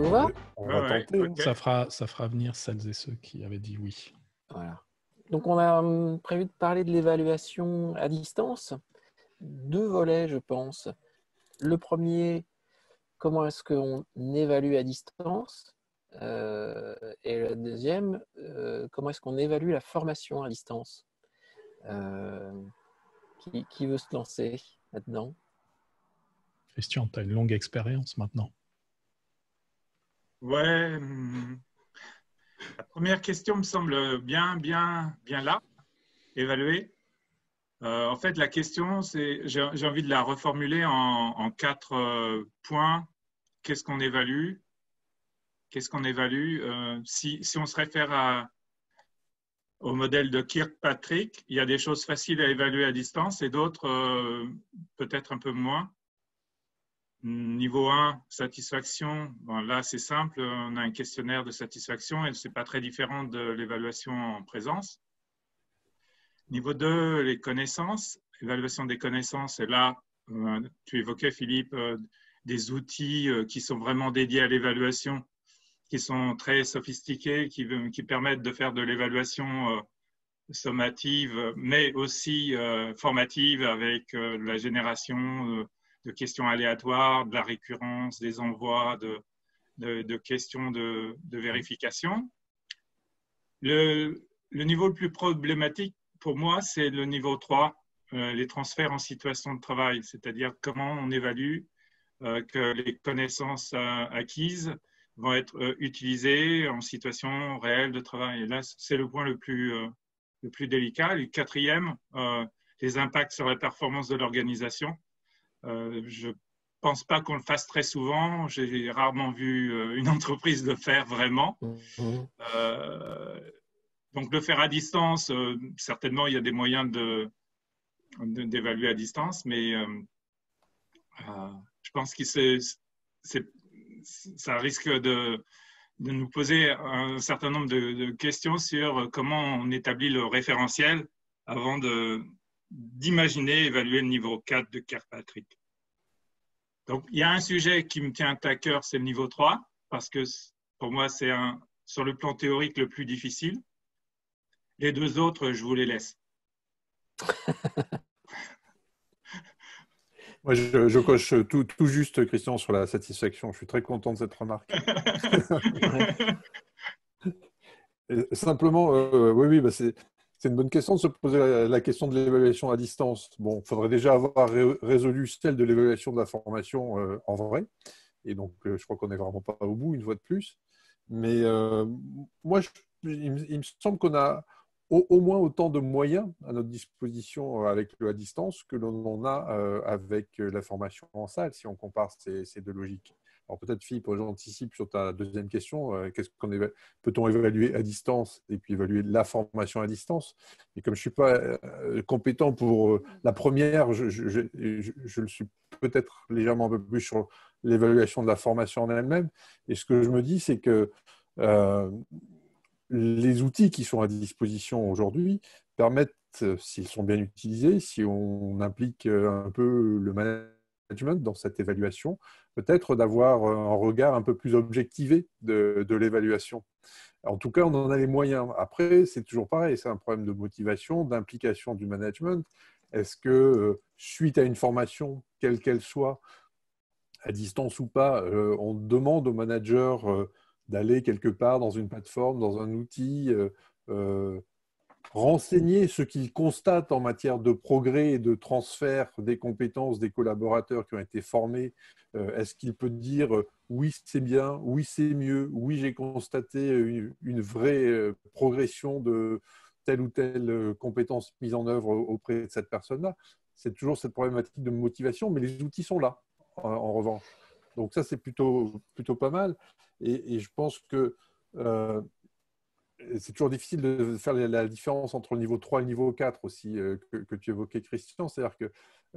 vous va? On va tenter. ok. Ça fera venir celles et ceux qui avaient dit oui. Voilà. Donc, on a prévu de parler de l'évaluation à distance. 2 volets, je pense. Le premier, comment est-ce qu'on évalue à distance? Et le deuxième, comment est-ce qu'on évalue la formation à distance? Qui veut se lancer là-dedans? Christian, tu as une longue expérience maintenant. Ouais. La première question me semble bien là, évaluée. En fait, la question, j'ai envie de la reformuler en 4 points. Qu'est-ce qu'on évalue? Qu'est-ce qu'on évalue? Si on se réfère au modèle de Kirkpatrick, il y a des choses faciles à évaluer à distance et d'autres peut-être un peu moins. Niveau 1, satisfaction. Bon, là, c'est simple. On a un questionnaire de satisfaction et ce n'est pas très différent de l'évaluation en présence. Niveau 2, les connaissances. Évaluation des connaissances. Et là, tu évoquais, Philippe, des outils qui sont vraiment dédiés à l'évaluation, qui sont très sophistiqués, qui permettent de faire de l'évaluation sommative, mais aussi formative avec la génération de questions aléatoires, de la récurrence, des envois, de questions de vérification. Le niveau le plus problématique pour moi, c'est le niveau 3, les transferts en situation de travail, c'est-à-dire comment on évalue que les connaissances acquises vont être utilisées en situation réelle de travail. Et là, c'est le point le plus délicat. Et le quatrième, les impacts sur la performance de l'organisation. Je ne pense pas qu'on le fasse très souvent. J'ai rarement vu une entreprise le faire vraiment. Donc, le faire à distance, certainement, il y a des moyens d'évaluer à distance, mais je pense que ça risque de nous poser un certain nombre de questions sur comment on établit le référentiel avant d'imaginer évaluer le niveau 4 de Kirkpatrick. Donc, il y a un sujet qui me tient à cœur, c'est le niveau 3, parce que pour moi, c'est sur le plan théorique le plus difficile. Les 2 autres, je vous les laisse. Moi, je coche tout juste, Christian, sur la satisfaction. Je suis très content de cette remarque. Simplement, oui, c'est une bonne question de se poser la question de l'évaluation à distance. Bon, il faudrait déjà avoir résolu celle de l'évaluation de la formation en vrai. Et donc, je crois qu'on n'est vraiment pas au bout, une fois de plus. Mais moi, il me semble qu'on a au moins autant de moyens à notre disposition avec le à distance que l'on en a avec la formation en salle, si on compare ces 2 logiques. Alors peut-être, Philippe, j'anticipe sur ta deuxième question. Peut-on évaluer à distance et puis évaluer la formation à distance? Et comme je ne suis pas compétent pour la première, je le suis peut-être légèrement un peu plus sur l'évaluation de la formation en elle-même. Et ce que je me dis, c'est que les outils qui sont à disposition aujourd'hui permettent, s'ils sont bien utilisés, si on implique un peu le management dans cette évaluation, peut-être d'avoir un regard un peu plus objectivé de l'évaluation. En tout cas, on en a les moyens. Après, c'est toujours pareil, c'est un problème de motivation, d'implication du management. Est-ce que, suite à une formation, quelle qu'elle soit, à distance ou pas, on demande au manager d'aller quelque part dans une plateforme, dans un outil, renseigner ce qu'il constate en matière de progrès et de transfert des compétences des collaborateurs qui ont été formés. Est-ce qu'il peut dire oui, c'est bien, oui, c'est mieux, oui, j'ai constaté une vraie progression de telle ou telle compétence mise en œuvre auprès de cette personne-là? C'est toujours cette problématique de motivation, mais les outils sont là, en revanche. Donc ça, c'est plutôt pas mal. Et je pense que c'est toujours difficile de faire la différence entre le niveau 3 et le niveau 4 aussi, que tu évoquais, Christian. C'est-à-dire que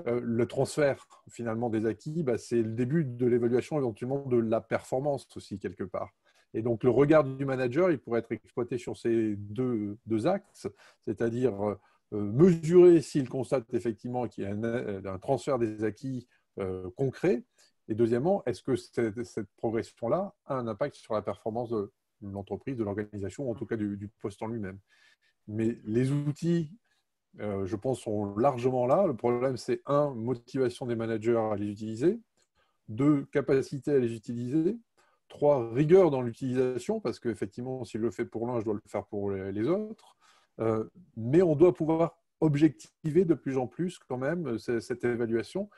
le transfert finalement des acquis, c'est le début de l'évaluation éventuellement de la performance aussi, quelque part. Et donc, le regard du manager, il pourrait être exploité sur ces deux axes, c'est-à-dire mesurer s'il constate effectivement qu'il y a un transfert des acquis concret, Et deuxièmement, est-ce que cette progression-là a un impact sur la performance de l'entreprise, de l'organisation, ou en tout cas du poste en lui-même? Mais les outils, je pense, sont largement là. Le problème, c'est un, motivation des managers à les utiliser. Deux, capacité à les utiliser. Trois, rigueur dans l'utilisation, parce qu'effectivement, si je le fais pour l'un, je dois le faire pour les autres. Mais on doit pouvoir objectiver de plus en plus quand même cette évaluation.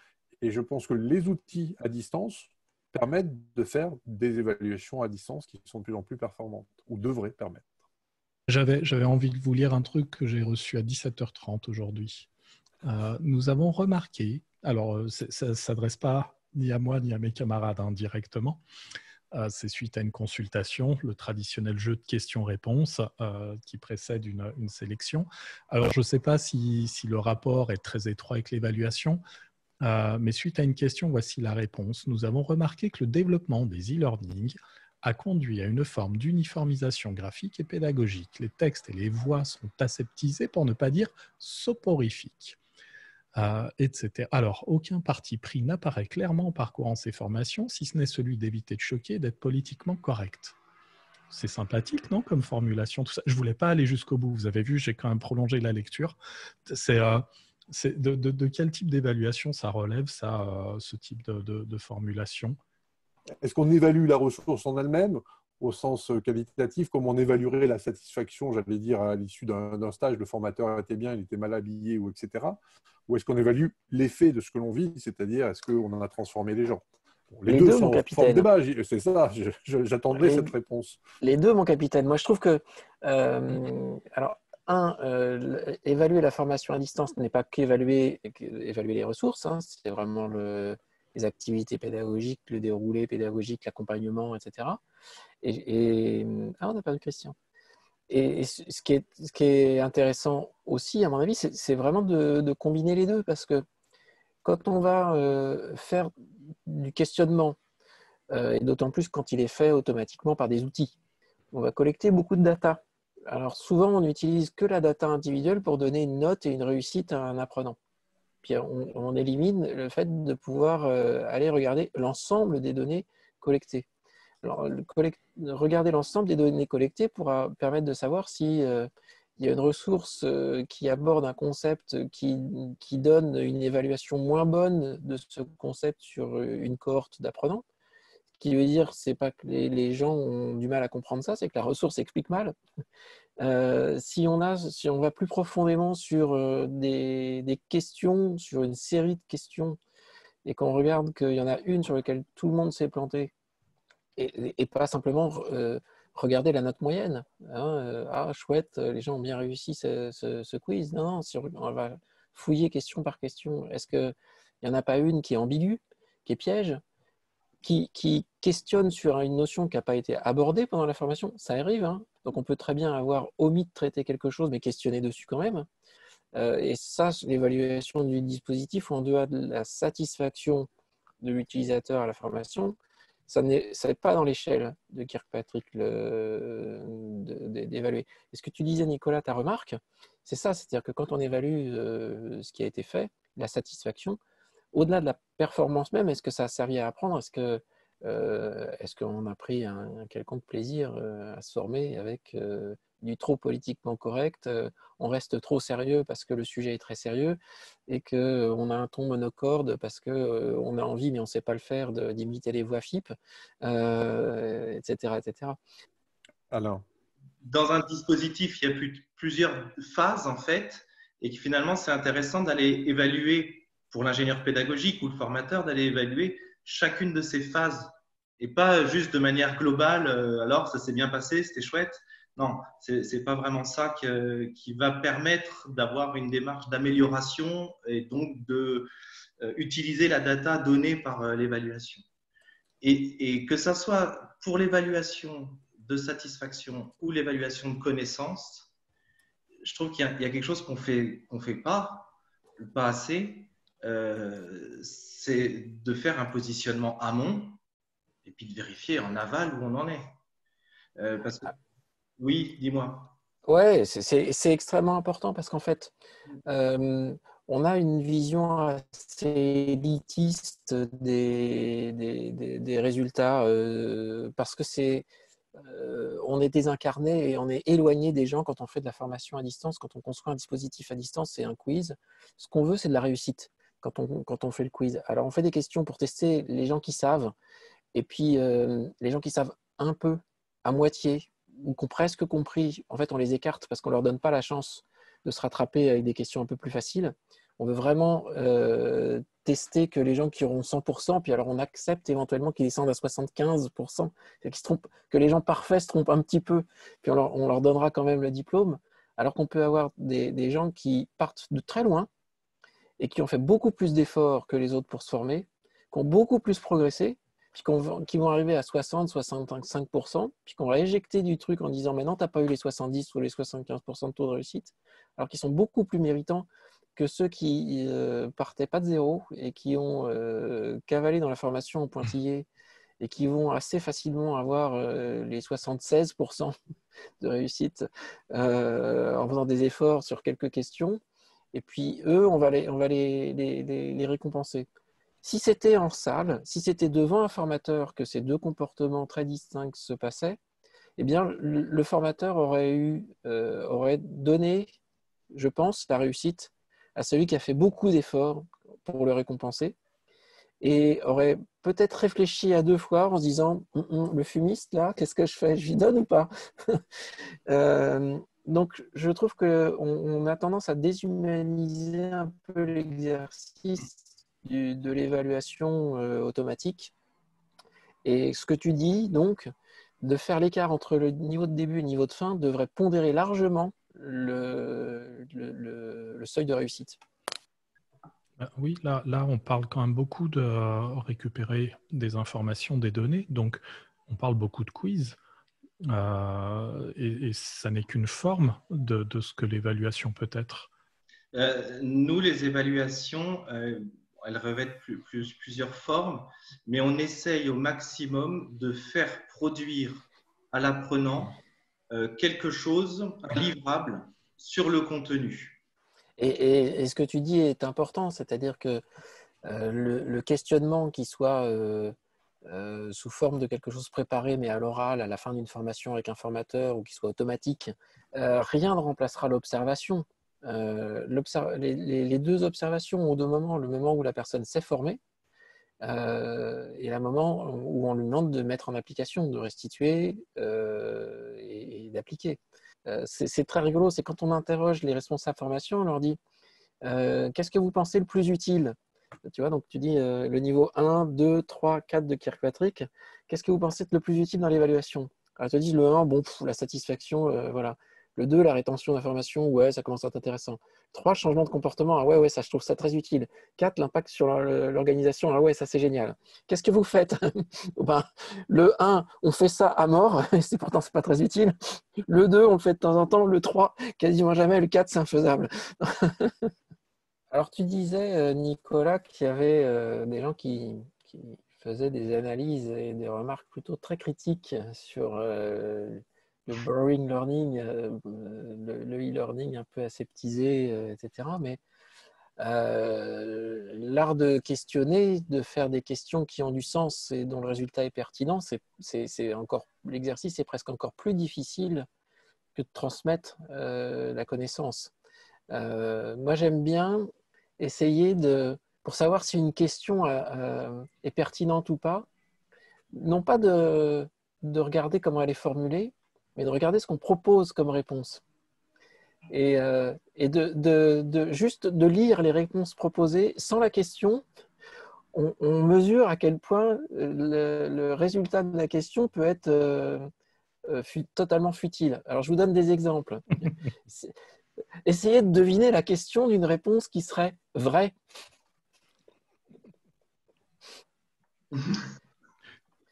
Et je pense que les outils à distance permettent de faire des évaluations à distance qui sont de plus en plus performantes, ou devraient permettre. J'avais envie de vous lire un truc que j'ai reçu à 17h30 aujourd'hui. Nous avons remarqué, alors ça ne s'adresse pas ni à moi ni à mes camarades directement, c'est suite à une consultation, le traditionnel jeu de questions-réponses qui précède une sélection. Alors je ne sais pas si le rapport est très étroit avec l'évaluation, mais suite à une question, voici la réponse. Nous avons remarqué que le développement des e-learning a conduit à une forme d'uniformisation graphique et pédagogique. Les textes et les voix sont aseptisés, pour ne pas dire soporifiques, etc. Alors, aucun parti pris n'apparaît clairement en parcourant ces formations, si ce n'est celui d'éviter de choquer et d'être politiquement correct. C'est sympathique, non, comme formulation, tout ça. Je ne voulais pas aller jusqu'au bout. Vous avez vu, j'ai quand même prolongé la lecture. De quel type d'évaluation ça relève, ce type de formulation? Est-ce qu'on évalue la ressource en elle-même au sens qualitatif, comme on évaluerait la satisfaction, j'allais dire, à l'issue d'un stage, le formateur était bien, il était mal habillé, ou etc. Ou est-ce qu'on évalue l'effet de ce que l'on vit, c'est-à-dire est-ce qu'on en a transformé les gens? Bon, les deux sont en forme de débat, c'est ça, j'attendrai cette réponse. Les deux, mon capitaine. Moi, je trouve que, évaluer la formation à distance n'est pas qu'évaluer les ressources, c'est vraiment les activités pédagogiques, le déroulé pédagogique, l'accompagnement, etc. On n'a pas de Christian. Et ce qui est intéressant aussi, à mon avis, c'est vraiment de combiner les deux, parce que quand on va faire du questionnement, et d'autant plus quand il est fait automatiquement par des outils, on va collecter beaucoup de data. Alors souvent, on n'utilise que la data individuelle pour donner une note et une réussite à un apprenant. Puis on élimine le fait de pouvoir aller regarder l'ensemble des données collectées. Alors, regarder l'ensemble des données collectées pourra permettre de savoir si il y a une ressource qui aborde un concept qui donne une évaluation moins bonne de ce concept sur une cohorte d'apprenants. Ce qui veut dire, c'est pas que les gens ont du mal à comprendre ça, c'est que la ressource explique mal. Si on va plus profondément sur des questions, sur une série de questions, et qu'on regarde qu'il y en a une sur laquelle tout le monde s'est planté, et pas simplement regarder la note moyenne. Chouette, les gens ont bien réussi ce quiz. Non, on va fouiller question par question. Est-ce qu'il n'y en a pas une qui est ambiguë, qui est piège, qui questionne sur une notion qui n'a pas été abordée pendant la formation? Ça arrive, donc on peut très bien avoir omis de traiter quelque chose, mais questionner dessus quand même. Et ça, l'évaluation du dispositif, en dehors de la satisfaction de l'utilisateur à la formation, ça n'est pas dans l'échelle de Kirkpatrick d'évaluer. Et ce que tu disais, Nicolas, ta remarque, c'est ça, c'est-à-dire que quand on évalue ce qui a été fait, la satisfaction, au-delà de la performance même, est-ce que ça a servi à apprendre? Est-ce qu'on a pris un quelconque plaisir à se former avec du trop politiquement correct, on reste trop sérieux parce que le sujet est très sérieux, et qu'on a un ton monocorde parce qu'on a envie mais on ne sait pas le faire d'imiter les voix FIP, etc., etc. Alain. Dans un dispositif, il y a plusieurs phases en fait, et que finalement c'est intéressant d'aller évaluer, pour l'ingénieur pédagogique ou le formateur, d'aller évaluer chacune de ces phases, et pas juste de manière globale, alors ça s'est bien passé, c'était chouette. Non, c'est pas vraiment ça qui va permettre d'avoir une démarche d'amélioration et donc de utiliser la data donnée par l'évaluation. Et que ça soit pour l'évaluation de satisfaction ou l'évaluation de connaissance, je trouve qu'il y a quelque chose qu'on fait pas assez, c'est de faire un positionnement amont et puis de vérifier en aval où on en est. Parce que, oui, dis-moi. Ouais, c'est extrêmement important parce qu'en fait, on on a une vision assez élitiste des résultats parce que on est désincarné et on est éloigné des gens quand on fait de la formation à distance, quand on construit un dispositif à distance et un quiz. Ce qu'on veut, c'est de la réussite quand on fait le quiz. Alors, on fait des questions pour tester les gens qui savent et puis les gens qui savent un peu, à moitié, ou qui ont presque compris, en fait, on les écarte parce qu'on ne leur donne pas la chance de se rattraper avec des questions un peu plus faciles. On veut vraiment tester que les gens qui auront 100%, puis alors on accepte éventuellement qu'ils descendent à 75%, que les gens parfaits se trompent un petit peu, puis on leur donnera quand même le diplôme, alors qu'on peut avoir des gens qui partent de très loin et qui ont fait beaucoup plus d'efforts que les autres pour se former, qui ont beaucoup plus progressé, puis qui vont arriver à 60-65%, puis qu'on va éjecter du truc en disant « mais non, tu n'as pas eu les 70 ou les 75% de taux de réussite », alors qu'ils sont beaucoup plus méritants que ceux qui partaient pas de zéro et qui ont cavalé dans la formation en pointillé et qui vont assez facilement avoir les 76% de réussite en faisant des efforts sur quelques questions. Et puis eux, on va les récompenser. Si c'était en salle, si c'était devant un formateur que ces deux comportements très distincts se passaient, eh bien, le formateur aurait donné, je pense, la réussite à celui qui a fait beaucoup d'efforts pour le récompenser et aurait peut-être réfléchi à deux fois en se disant le fumiste, là, qu'est-ce que je fais? Je lui donne ou pas? Donc, je trouve qu'on a tendance à déshumaniser un peu l'exercice de l'évaluation automatique. Et ce que tu dis, donc, de faire l'écart entre le niveau de début et le niveau de fin devrait pondérer largement le seuil de réussite. Oui, là, on parle quand même beaucoup de récupérer des informations, des données. Donc, on parle beaucoup de quiz. Et ça n'est qu'une forme de ce que l'évaluation peut être. Nous, les évaluations, elles revêtent plusieurs formes, mais on essaye au maximum de faire produire à l'apprenant quelque chose, un livrable sur le contenu. Et ce que tu dis est important, c'est-à-dire que le questionnement qui soit sous forme de quelque chose préparé, mais à l'oral, à la fin d'une formation avec un formateur, ou qui soit automatique, rien ne remplacera l'observation. Les deux observations ont deux moments, le moment où la personne s'est formée et le moment où on lui demande de mettre en application, de restituer et d'appliquer. C'est très rigolo, c'est quand on interroge les responsables formation, on leur dit qu'est-ce que vous pensez le plus utile? Tu vois, donc tu dis le niveau 1, 2, 3, 4 de Kirkpatrick, qu'est-ce que vous pensez être le plus utile dans l'évaluation? Alors ils te disent le 1, bon, la satisfaction, voilà. Le 2, la rétention d'informations, ouais, ça commence à être intéressant. 3, changement de comportement, ah ouais, ça, je trouve ça très utile. 4, l'impact sur l'organisation, ah ouais, ça c'est génial. Qu'est-ce que vous faites? Ben, le 1, on fait ça à mort, et pourtant c'est pas très utile. Le 2, on le fait de temps en temps. Le 3, quasiment jamais. Le 4, c'est infaisable. Alors, tu disais, Nicolas, qu'il y avait des gens qui faisaient des analyses et des remarques plutôt très critiques sur le borrowing learning, le e-learning un peu aseptisé, etc. Mais l'art de questionner, de faire des questions qui ont du sens et dont le résultat est pertinent, l'exercice est presque encore plus difficile que de transmettre la connaissance. Moi, j'aime bien essayer pour savoir si une question est pertinente ou pas, non pas de regarder comment elle est formulée, mais de regarder ce qu'on propose comme réponse. Et juste de lire les réponses proposées sans la question, on mesure à quel point le résultat de la question peut être totalement futile. Alors, je vous donne des exemples. Essayez de deviner la question d'une réponse qui serait vraie.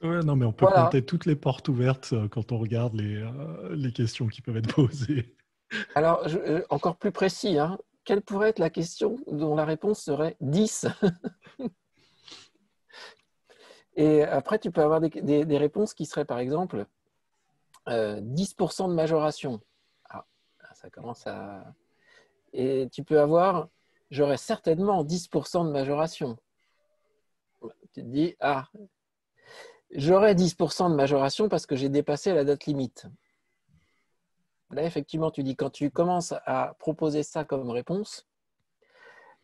Ouais, non, mais on peut compter toutes les portes ouvertes quand on regarde les questions qui peuvent être posées. Alors, encore plus précis, hein, quelle pourrait être la question dont la réponse serait 10? Et après, tu peux avoir des réponses qui seraient, par exemple, 10% de majoration. Ah, ça commence à... Et tu peux avoir j'aurai certainement 10% de majoration. Tu te dis, ah, j'aurai 10% de majoration parce que j'ai dépassé la date limite. Là, effectivement, tu dis, quand tu commences à proposer ça comme réponse,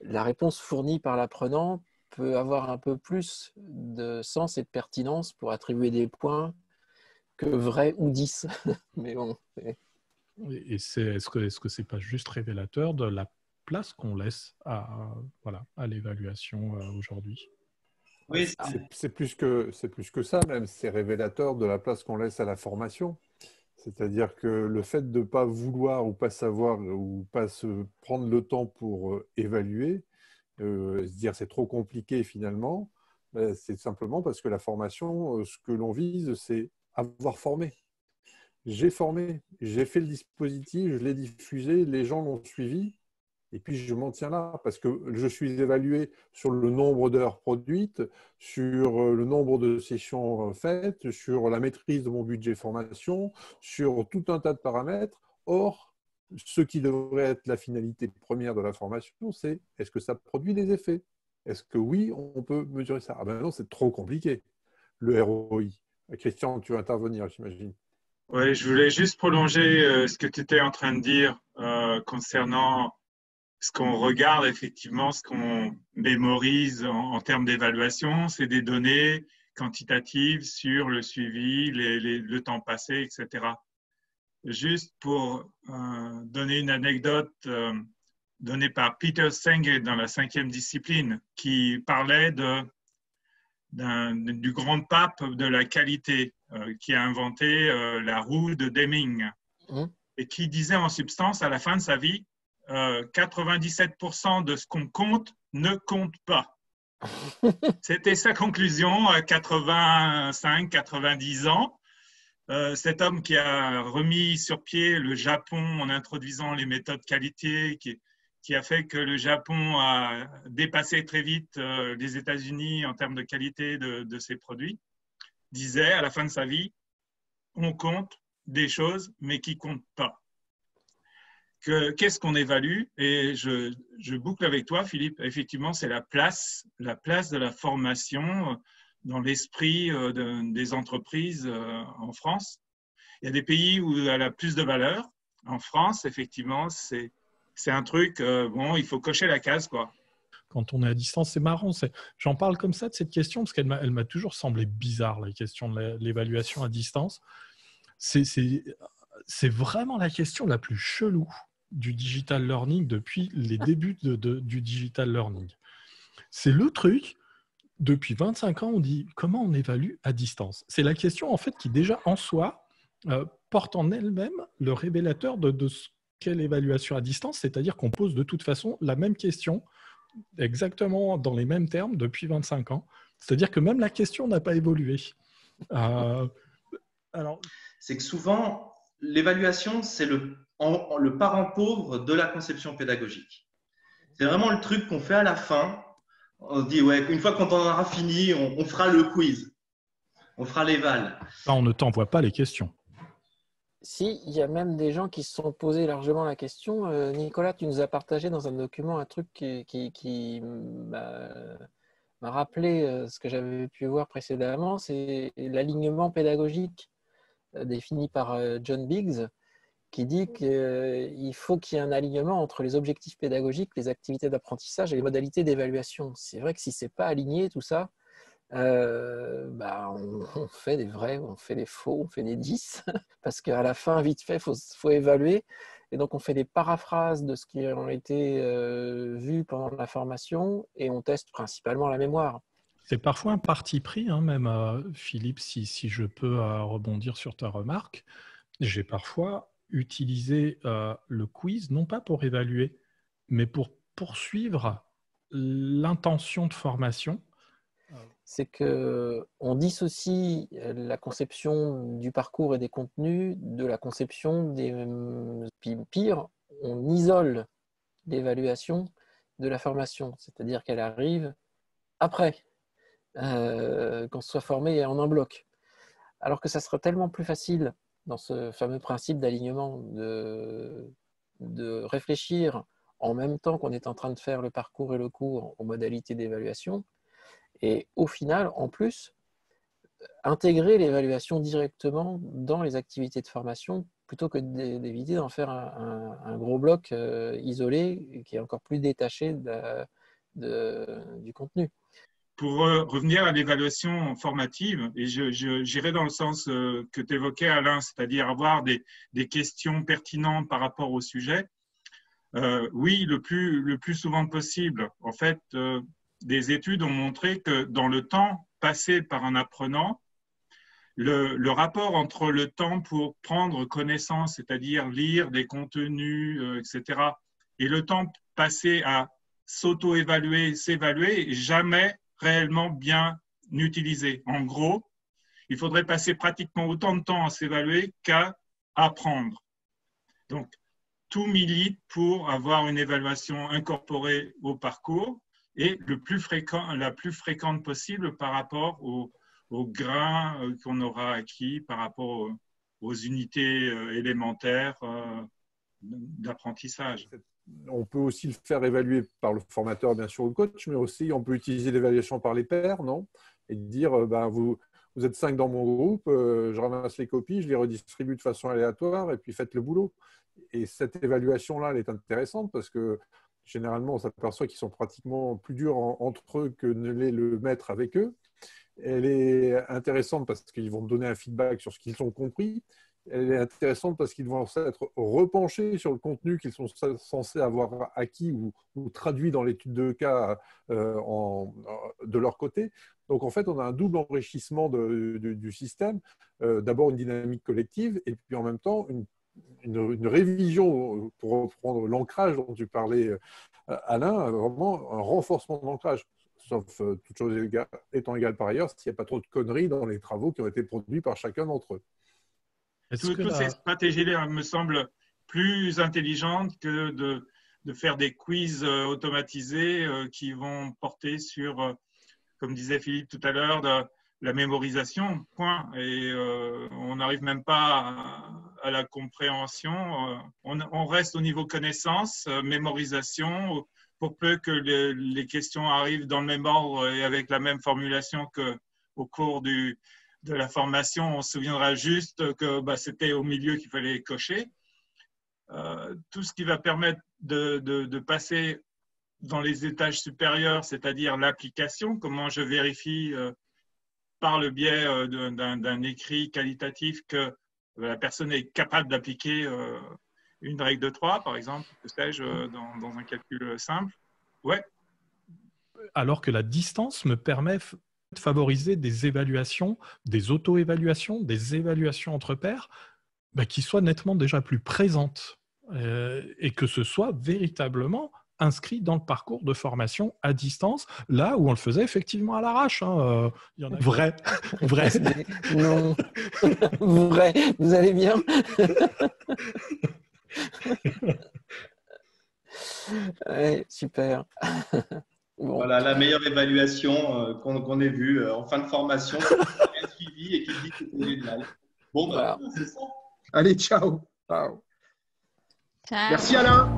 la réponse fournie par l'apprenant peut avoir un peu plus de sens et de pertinence pour attribuer des points que vrai ou 10. Mais bon. Et est-ce que c'est pas juste révélateur de la place qu'on laisse à l'évaluation aujourd'hui? Oui, C'est plus que ça même, c'est révélateur de la place qu'on laisse à la formation. C'est-à-dire que le fait de ne pas vouloir ou pas savoir ou pas se prendre le temps pour évaluer, se dire c'est trop compliqué finalement, c'est simplement parce que la formation, ce que l'on vise, c'est avoir formé. J'ai formé, j'ai fait le dispositif, je l'ai diffusé, les gens l'ont suivi, et puis je m'en tiens là, parce que je suis évalué sur le nombre d'heures produites, sur le nombre de sessions faites, sur la maîtrise de mon budget formation, sur tout un tas de paramètres. Or, ce qui devrait être la finalité première de la formation, c'est est-ce que ça produit des effets? Est-ce que oui, on peut mesurer ça? Ah ben non, c'est trop compliqué, le ROI. Christian, tu vas intervenir, j'imagine. Oui, je voulais juste prolonger ce que tu étais en train de dire concernant ce qu'on regarde effectivement, ce qu'on mémorise en termes d'évaluation, c'est des données quantitatives sur le suivi, le temps passé, etc. Juste pour donner une anecdote donnée par Peter Senge dans la 5e discipline, qui parlait du grand pape de la qualité qui a inventé la roue de Deming et qui disait en substance à la fin de sa vie 97% de ce qu'on compte ne compte pas. C'était sa conclusion à 85-90 ans. Cet homme qui a remis sur pied le Japon en introduisant les méthodes qualité, qui a fait que le Japon a dépassé très vite les États-Unis en termes de qualité de ses produits, disait à la fin de sa vie, on compte des choses, mais qui ne comptent pas. Qu'est-ce qu'on évalue? Et je boucle avec toi, Philippe. Effectivement, c'est la place de la formation dans l'esprit des entreprises en France. Il y a des pays où elle a plus de valeur. En France, effectivement, c'est un truc, bon, il faut cocher la case, quoi. Quand on est à distance, c'est marrant. J'en parle comme ça de cette question parce qu'elle m'a toujours semblé bizarre, la question de l'évaluation à distance. C'est vraiment la question la plus chelou du digital learning depuis les débuts du digital learning. C'est le truc, depuis 25 ans, on dit comment on évalue à distance. C'est la question en fait qui déjà en soi porte en elle-même le révélateur de ce qu'est l'évaluation à distance, c'est-à-dire qu'on pose de toute façon la même question exactement dans les mêmes termes depuis 25 ans. C'est-à-dire que même la question n'a pas évolué. C'est que souvent, l'évaluation, c'est le parent pauvre de la conception pédagogique. C'est vraiment le truc qu'on fait à la fin. On se dit, ouais, une fois qu'on en aura fini, on fera le quiz. On fera l'éval. On ne t'envoie pas les questions. Si, il y a même des gens qui se sont posés largement la question. Nicolas, tu nous as partagé dans un document un truc qui m'a rappelé ce que j'avais pu voir précédemment, c'est l'alignement pédagogique défini par John Biggs, qui dit qu'il faut qu'il y ait un alignement entre les objectifs pédagogiques, les activités d'apprentissage et les modalités d'évaluation. C'est vrai que si ce n'est pas aligné, tout ça, on fait des vrais, on fait des faux, on fait des 10, parce qu'à la fin, vite fait, il faut évaluer. Et donc, on fait des paraphrases de ce qui ont été vu pendant la formation et on teste principalement la mémoire. C'est parfois un parti pris, hein, même Philippe, si je peux rebondir sur ta remarque. J'ai parfois utilisé le quiz, non pas pour évaluer, mais pour poursuivre l'intention de formation. C'est qu'on dissocie la conception du parcours et des contenus de la conception des... Pire, on isole l'évaluation de la formation, c'est-à-dire qu'elle arrive après qu'on se soit formé en un bloc. Alors que ça serait tellement plus facile, dans ce fameux principe d'alignement, de réfléchir en même temps qu'on est en train de faire le parcours et le cours en modalité d'évaluation. Et au final, en plus, intégrer l'évaluation directement dans les activités de formation plutôt que d'éviter d'en faire un gros bloc isolé qui est encore plus détaché du contenu. Pour revenir à l'évaluation formative, et j'irai dans le sens que tu évoquais, Alain, c'est-à-dire avoir des questions pertinentes par rapport au sujet. Oui, le plus souvent possible. En fait, des études ont montré que dans le temps passé par un apprenant, le rapport entre le temps pour prendre connaissance, c'est-à-dire lire des contenus, etc., et le temps passé à s'auto-évaluer, s'évaluer, est jamais réellement bien utilisé. En gros, il faudrait passer pratiquement autant de temps à s'évaluer qu'à apprendre. Donc, tout milite pour avoir une évaluation incorporée au parcours et la plus fréquente possible par rapport au grain qu'on aura acquis par rapport aux unités élémentaires d'apprentissage. On peut aussi le faire évaluer par le formateur, bien sûr, ou le coach, mais aussi on peut utiliser l'évaluation par les pairs, non? Et dire, vous êtes 5 dans mon groupe, je ramasse les copies, je les redistribue de façon aléatoire et puis faites le boulot. Et cette évaluation-là, elle est intéressante parce que généralement, on s'aperçoit qu'ils sont pratiquement plus durs entre eux que ne l'est le maître avec eux. Elle est intéressante parce qu'ils vont donner un feedback sur ce qu'ils ont compris. Elle est intéressante parce qu'ils vont s'être repenchés sur le contenu qu'ils sont censés avoir acquis ou traduit dans l'étude de cas de leur côté. Donc, en fait, on a un double enrichissement du système. D'abord, une dynamique collective et puis en même temps, une révision, pour reprendre l'ancrage dont tu parlais, Alain, vraiment un renforcement de l'ancrage. Sauf toutes choses étant égales par ailleurs, s'il n'y a pas trop de conneries dans les travaux qui ont été produits par chacun d'entre eux. Toutes ces stratégies-là me semblent plus intelligentes que de faire des quiz automatisés qui vont porter sur, comme disait Philippe tout à l'heure, la mémorisation, point. Et on n'arrive même pas à la compréhension. On reste au niveau connaissance, mémorisation, pour peu que les questions arrivent dans le même ordre et avec la même formulation qu'au cours de la formation, on se souviendra juste que c'était au milieu qu'il fallait cocher. Tout ce qui va permettre de passer dans les étages supérieurs, c'est-à-dire l'application, comment je vérifie par le biais d'un écrit qualitatif que la personne est capable d'appliquer une règle de 3, par exemple, que sais-je, dans un calcul simple. Ouais. Alors que la distance me permet de favoriser des évaluations, des auto-évaluations, des évaluations entre pairs, qui soient nettement déjà plus présentes et que ce soit véritablement inscrit dans le parcours de formation à distance, là où on le faisait effectivement à l'arrache. Hein. Il y en a... Vrai. Non. Vrai. Vous allez bien? Ouais, super. Bon. Voilà, la meilleure évaluation qu'on ait vue en fin de formation, bien suivi et qui dit que c'était génial. Bon, voilà. C'est ça. Allez, ciao. Ciao. Merci Alain.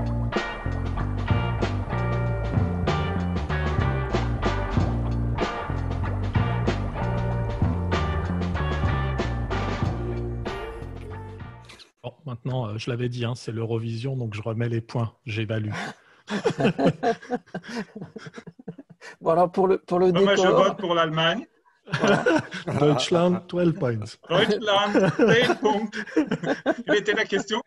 Bon, maintenant, je l'avais dit, hein, c'est l'Eurovision, donc je remets les points, j'évalue. Bon, alors pour le décor... Moi, je vote pour l'Allemagne. Voilà. Deutschland, 12 points. Deutschland, 10 points. Quelle était la question?